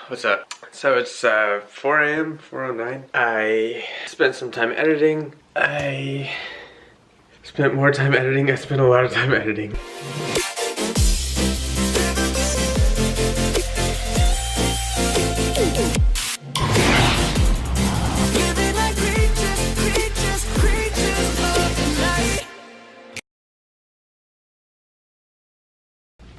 What's up? So it's 4 a.m., 4:09. I spent some time editing. I spent more time editing. I spent a lot of time editing.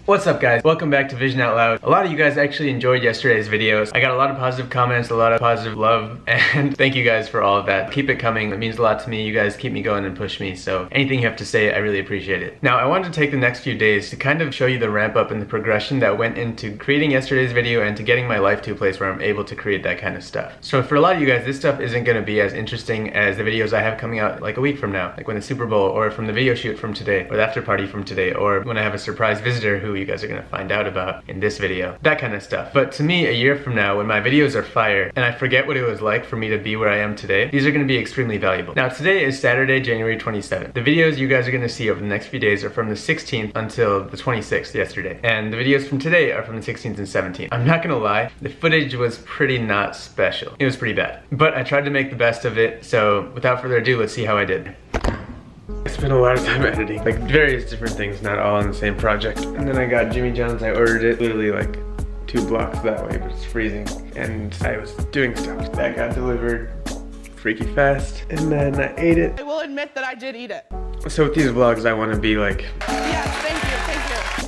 What's up guys? Welcome back to Vision Out Loud. A lot of you guys actually enjoyed yesterday's videos. I got a lot of positive comments, a lot of positive love, and thank you guys for all of that. Keep it coming. It means a lot to me. You guys keep me going and push me, so anything you have to say, I really appreciate it. Now, I wanted to take the next few days to kind of show you the ramp up and the progression that went into creating yesterday's video and to getting my life to a place where I'm able to create that kind of stuff. So for a lot of you guys, this stuff isn't going to be as interesting as the videos I have coming out like a week from now, like when the Super Bowl, or from the video shoot from today, or the after party from today, or when I have a surprise visitor who you guys are gonna find out about in this video. That kind of stuff. But to me, a year from now, when my videos are fire, and I forget what it was like for me to be where I am today, these are gonna be extremely valuable. Now, today is Saturday, January 27th. The videos you guys are gonna see over the next few days are from the 16th until the 26th, yesterday. And the videos from today are from the 16th and 17th. I'm not gonna lie, the footage was pretty not special. It was pretty bad. But I tried to make the best of it, so without further ado, let's see how I did. I spent a lot of time editing, like various different things, not all on the same project. And then I got Jimmy John's. I ordered it literally like 2 blocks that way, but it's freezing. And I was doing stuff. That got delivered freaky fast. And then I ate it. I will admit that I did eat it. So with these vlogs, I want to be like... Yes, thank you.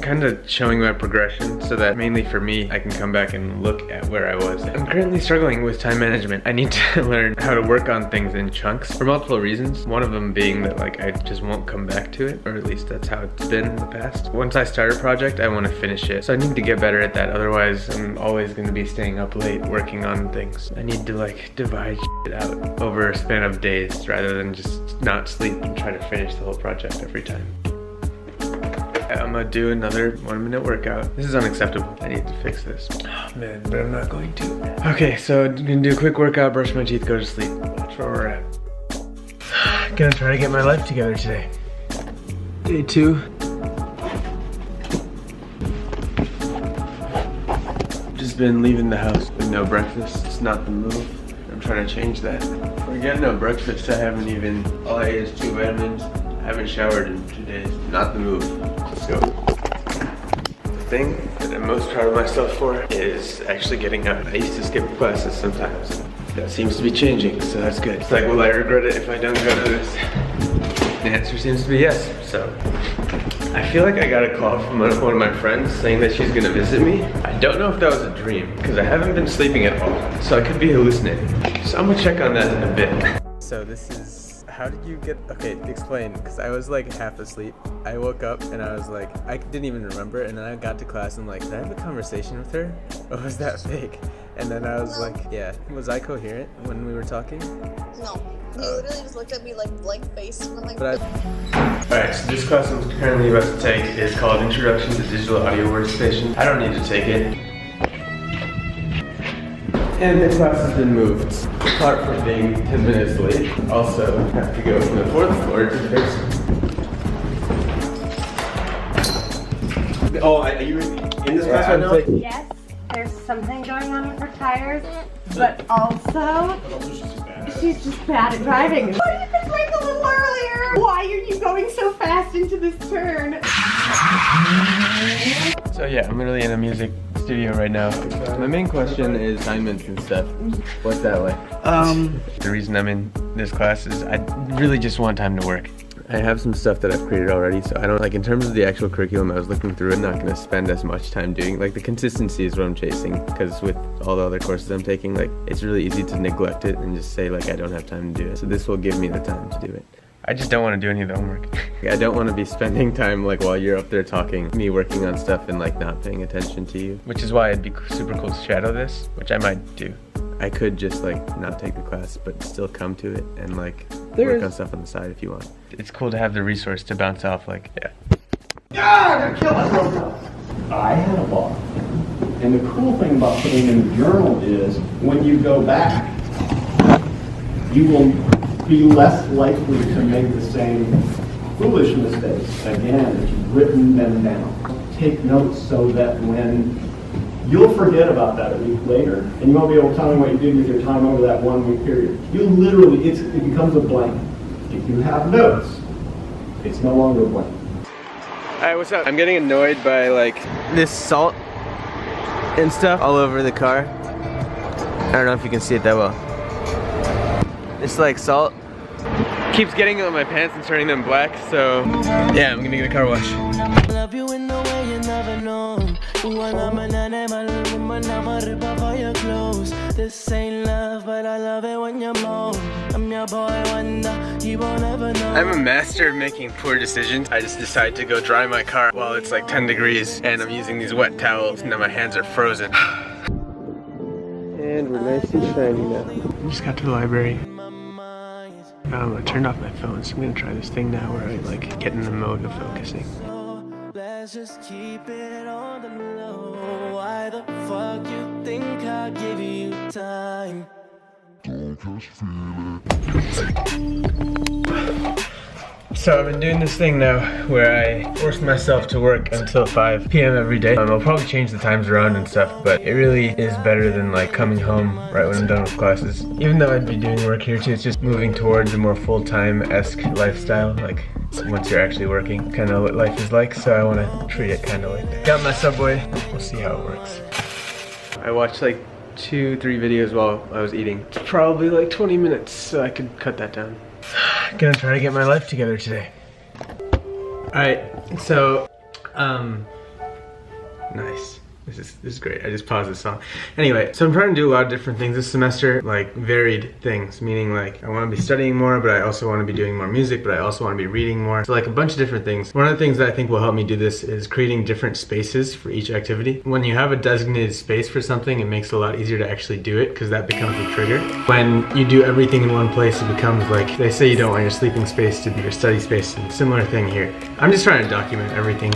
kind of showing my progression so that mainly for me, I can come back and look at where I was. I'm currently struggling with time management. I need to learn how to work on things in chunks for multiple reasons. One of them being that like I just won't come back to it, or at least that's how it's been in the past. Once I start a project, I want to finish it. So I need to get better at that. Otherwise, I'm always going to be staying up late working on things. I need to like divide shit out over a span of days rather than just not sleep and try to finish the whole project every time. I'm gonna do another 1-minute workout. This is unacceptable. I need to fix this. Oh man, but I'm not going to. Okay, so I'm gonna do a quick workout, brush my teeth, go to sleep. That's where we're at. Gonna try to get my life together today. Day 2. Just been leaving the house with no breakfast. It's not the move. I'm trying to change that. We're getting no breakfast. I haven't even, all I ate is 2 vitamins. I haven't showered in 2 days. Not the move. Let's go. The thing that I'm most proud of myself for is actually getting up. I used to skip classes sometimes. That seems to be changing, so that's good. It's like, will I regret it if I don't go to this? The answer seems to be yes, so. I feel like I got a call from one of my friends saying that she's gonna visit me. I don't know if that was a dream, because I haven't been sleeping at all, so I could be hallucinating. So I'm gonna check on that in a bit. So this is, how did you get, okay, explain, because I was like half asleep. I woke up and I was like, I didn't even remember, and then I got to class and like, did I have a conversation with her? Or was that fake? And then I was like, yeah, was I coherent when we were talking? No. You literally just looked at me like blank face and I'm like, Alright, so this class I'm currently about to take is called Introduction to Digital Audio Workstation. I don't need to take it. And the class has been moved, apart from being 10 minutes late. Also, have to go from the 4th floor to the basement. Oh, are you in this class right now? Yes, there's something going on with her tires, but also, she's just bad at driving. Why did you brake a little earlier? Why are you going so fast into this turn? So yeah, I'm literally in a music studio right now. My main question is assignments and stuff. What's that like? The reason I'm in this class is I really just want time to work. I have some stuff that I've created already, so I don't, like in terms of the actual curriculum I was looking through, I'm not going to spend as much time doing, like the consistency is what I'm chasing, because with all the other courses I'm taking, like it's really easy to neglect it and just say like I don't have time to do it. So this will give me the time to do it. I just don't want to do any of the homework. I don't want to be spending time like while you're up there talking, me working on stuff and like not paying attention to you. Which is why it'd be super cool to shadow this, which I might do. I could just like not take the class but still come to it and like work on stuff on the side if you want. It's cool to have the resource to bounce off, like, yeah. I'm gonna kill myself. I had a bar. And the cool thing about putting in the journal is when you go back, you will be less likely to make the same foolish mistakes. Again, if you've written them down. Take notes so that when You'll forget about that a week later, and you won't be able to tell me what you did with your time over that 1 week period. You literally, it becomes a blank. If you have notes, it's no longer a blank. Alright, what's up? I'm getting annoyed by like this salt and stuff all over the car. I don't know if you can see it that well. It's like salt keeps getting on my pants and turning them black, so yeah, I'm gonna get a car wash. Love you in the way you never know. I'm an animal, woman, I'm a ripper for your clothes. This ain't love, but I love it when you're moan. I'm your boy wonder, you won't ever know. I'm a master of making poor decisions. I just decide to go dry my car while it's like 10 degrees and I'm using these wet towels and now my hands are frozen. And we're nice and shiny now. I just got to the library. I turned off my phone, so I'm gonna try this thing now where I like get in the mode of focusing. Let's just keep it on the low. Why the fuck you think I'll give you time? So I've been doing this thing now where I force myself to work until 5 p.m. every day. I'll probably change the times around and stuff, but it really is better than like coming home right when I'm done with classes. Even though I'd be doing work here too, it's just moving towards a more full-time-esque lifestyle, like once you're actually working, kind of what life is like, so I want to treat it kind of like that. Got my Subway, we'll see how it works. I watched like 2-3 videos while I was eating. It's probably like 20 minutes, so I could cut that down. Gonna try to get my life together today. Alright, so, nice. This is great. I just paused this song. Anyway, so I'm trying to do a lot of different things this semester, like varied things, meaning like I want to be studying more, but I also want to be doing more music, but I also want to be reading more. So like a bunch of different things. One of the things that I think will help me do this is creating different spaces for each activity. When you have a designated space for something, it makes it a lot easier to actually do it because that becomes the trigger. When you do everything in one place, it becomes like, they say you don't want your sleeping space to be your study space, and similar thing here. I'm just trying to document everything.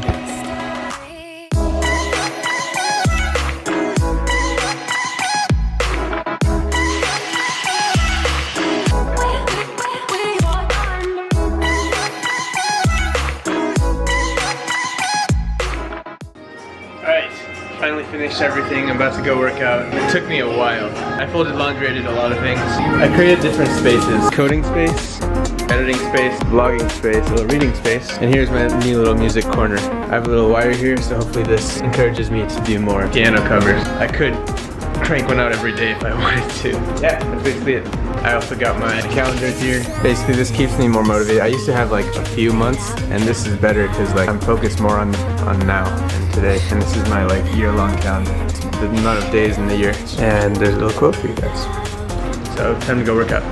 Finally finished everything. I'm about to go work out. It took me a while. I folded laundry, I did a lot of things. I created different spaces. Coding space, editing space, vlogging space, a little reading space. And here's my new little music corner. I have a little wire here, so hopefully this encourages me to do more piano covers. I could crank one out every day if I wanted to. Yeah, that's basically it. I also got my calendar here. Basically this keeps me more motivated. I used to have like a few months, and this is better because like I'm focused more on now and today. And this is my like year-long calendar. It's the amount of days in the year. And there's a little quote for you guys. So time to go work out.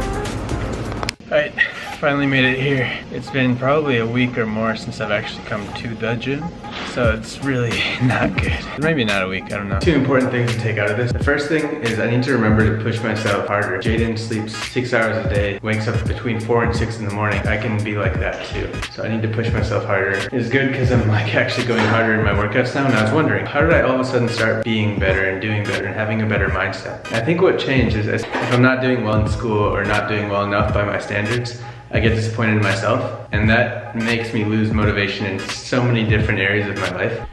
Alright, finally made it here. It's been probably a week or more since I've actually come to the gym. So it's really not good. Maybe not a week, I don't know. 2 important things to take out of this. The first thing is I need to remember to push myself harder. Jaden sleeps 6 hours a day, wakes up between 4 and 6 in the morning. I can be like that too. So I need to push myself harder. It's good because I'm like actually going harder in my workouts now, and I was wondering, how did I all of a sudden start being better and doing better and having a better mindset? And I think what changed is if I'm not doing well in school or not doing well enough by my standards, I get disappointed in myself, and that makes me lose motivation in so many different areas of my life.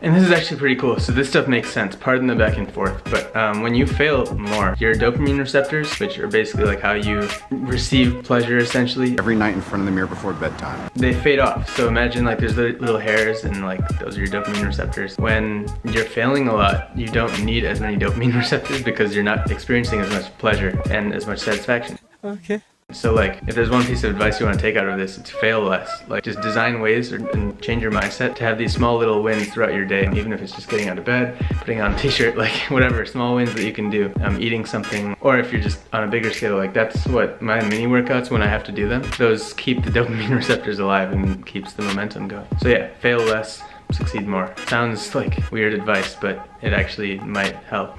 And this is actually pretty cool. So this stuff makes sense, pardon the back and forth, but when you fail more, your dopamine receptors, which are basically like how you receive pleasure essentially, every night in front of the mirror before bedtime, they fade off. So imagine like there's little hairs and like those are your dopamine receptors. When you're failing a lot, you don't need as many dopamine receptors because you're not experiencing as much pleasure and as much satisfaction. Okay. So like, if there's one piece of advice you want to take out of this, it's fail less. Like just design ways and change your mindset to have these small little wins throughout your day. Even if it's just getting out of bed, putting on a t-shirt, like whatever, small wins that you can do. Eating something, or if you're just on a bigger scale, like that's what my mini workouts, when I have to do them, those keep the dopamine receptors alive and keeps the momentum going. So yeah, fail less, succeed more. Sounds like weird advice, but it actually might help.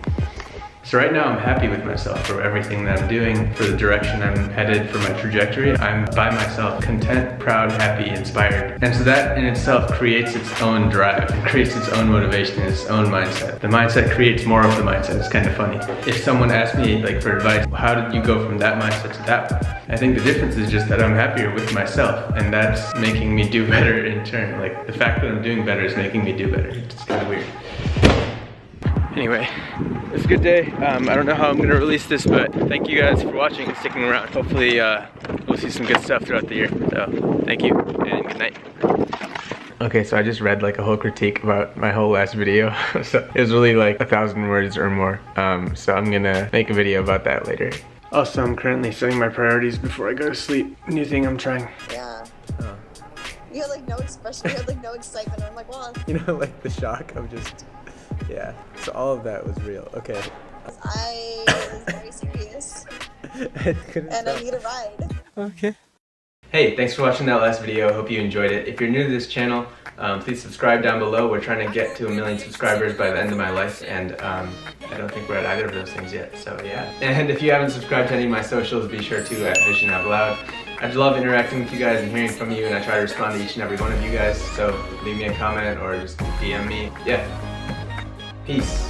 So right now I'm happy with myself for everything that I'm doing, for the direction I'm headed, for my trajectory. I'm by myself, content, proud, happy, inspired. And so that in itself creates its own drive, and creates its own motivation, its own mindset. The mindset creates more of the mindset. It's kind of funny. If someone asked me like for advice, how did you go from that mindset to that one? I think the difference is just that I'm happier with myself, and that's making me do better in turn. Like the fact that I'm doing better is making me do better. It's kind of weird. Anyway, it's a good day. I don't know how I'm gonna release this, but thank you guys for watching and sticking around. Hopefully we'll see some good stuff throughout the year. So thank you and good night. Okay, so I just read like a whole critique about my whole last video. So it was really like 1,000 words or more. So I'm gonna make a video about that later. Also, I'm currently setting my priorities before I go to sleep. New thing I'm trying. Yeah. You had like no expression, you had like no excitement. I'm like, well, You know, like the shock of just, yeah. So all of that was real. Okay. I was very serious. And I need a ride. Okay. Hey, thanks for watching that last video. Hope you enjoyed it. If you're new to this channel, please subscribe down below. We're trying to get to 1 million subscribers by the end of my life, and I don't think we're at either of those things yet, so yeah. And if you haven't subscribed to any of my socials, be sure to at Vision Out Loud. I just love interacting with you guys and hearing from you, and I try to respond to each and every one of you guys, so leave me a comment or just DM me. Yeah. Peace.